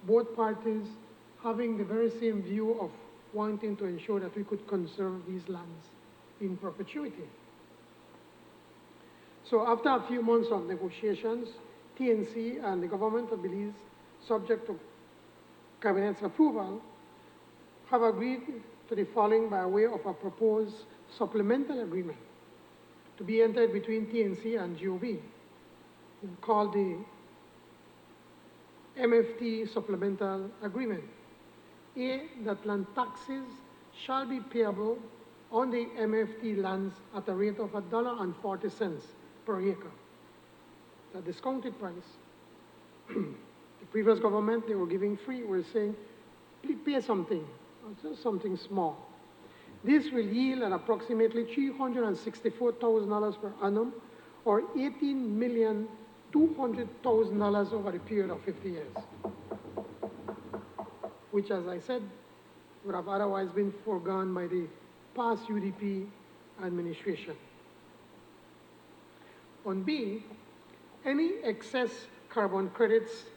both parties having the very same view of wanting to ensure that we could conserve these lands in perpetuity. So after a few months of negotiations, TNC and the government of Belize, subject to Cabinet's approval, have agreed to the following by way of a proposed supplemental agreement to be entered between TNC and GOB, called the MFT Supplemental Agreement. A, that land taxes shall be payable on the MFT lands at a rate of $1.40 per acre, the discounted price. The previous government, they were giving free. We're saying, please pay something, just something small. This will yield at approximately $364,000 per annum, or $18,200,000 over a period of 50 years, which, as I said, would have otherwise been foregone by the past U.D.P administration. On B, any excess carbon credits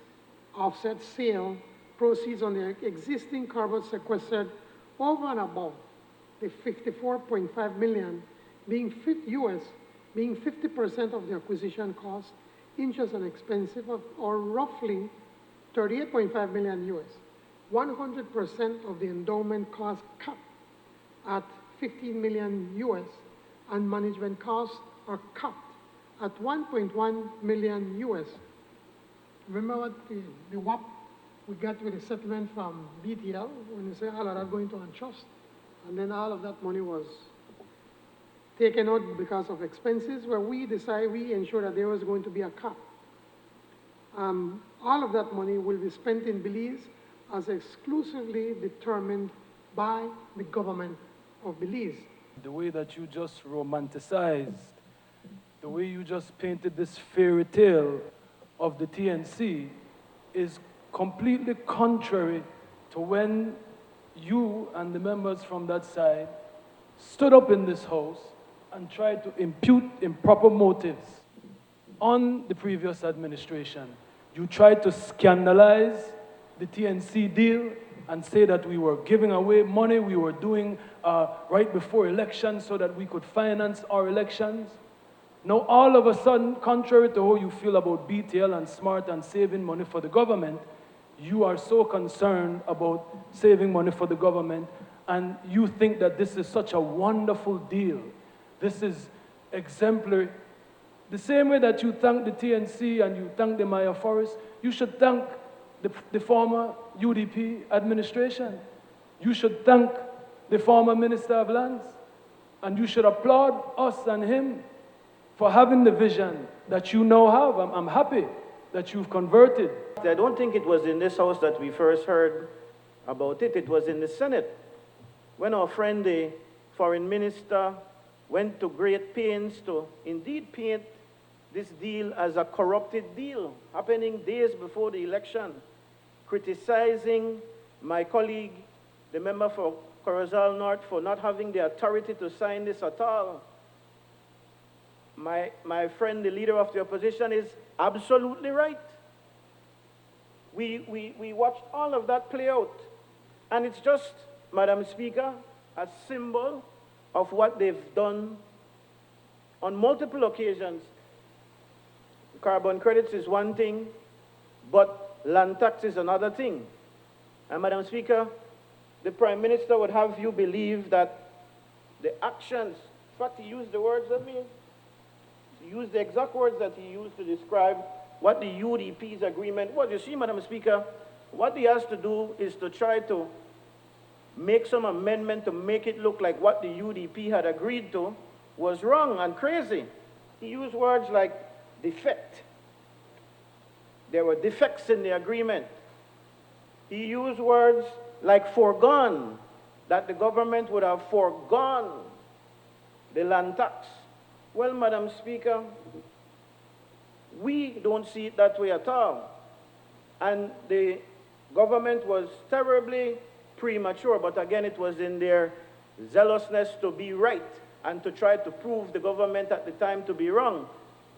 offset sale proceeds on the existing carbon sequestered over and above the $54.5 million being US, being 50% of the acquisition cost, interest and expenses, or roughly $38.5 million US. 100% of the endowment cost capped at $15 million US, and management costs are capped at $1.1 million US. Remember what the WAP we got with the settlement from BTL when they say all of that going to untrust, and then all of that money was taken out because of expenses, where we ensure that there was going to be a cap. All of that money will be spent in Belize as exclusively determined by the government of Belize. The way that you just romanticized, the way you just painted this fairy tale of the TNC is completely contrary to when you and the members from that side stood up in this house and tried to impute improper motives on the previous administration. You tried to scandalize the TNC deal and say that we were giving away money we were doing right before elections so that we could finance our elections. Now, all of a sudden, contrary to how you feel about BTL and SMART and saving money for the government, you are so concerned about saving money for the government, and you think that this is such a wonderful deal. This is exemplary. The same way that you thank the TNC and you thank the Maya Forest, you should thank the former U.D.P administration. You should thank the former Minister of Lands, and you should applaud us and him for having the vision that you now have. I'm happy that you've converted. I don't think it was in this house that we first heard about it. It was in the Senate, when our friend, the foreign minister, went to great pains to indeed paint this deal as a corrupted deal, happening days before the election, criticizing my colleague, the member for Corozal North, for not having the authority to sign this at all. My friend, the leader of the opposition, is absolutely right. We watched all of that play out. And it's just, Madam Speaker, a symbol of what they've done on multiple occasions. Carbon credits is one thing, but land tax is another thing. And Madam Speaker, the Prime Minister would have you believe that the actions, in fact, he used the words he used the exact words that he used to describe what the U.D.P's agreement was. You see, Madam Speaker, what he has to do is to try to make some amendment to make it look like what the U.D.P had agreed to was wrong and crazy. He used words like defect. There were defects in the agreement. He used words like foregone, that the government would have foregone the land tax. Well, Madam Speaker, we don't see it that way at all. And the government was terribly premature, but again, it was in their zealousness to be right and to try to prove the government at the time to be wrong.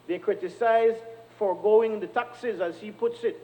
They criticized foregoing the taxes, as he puts it,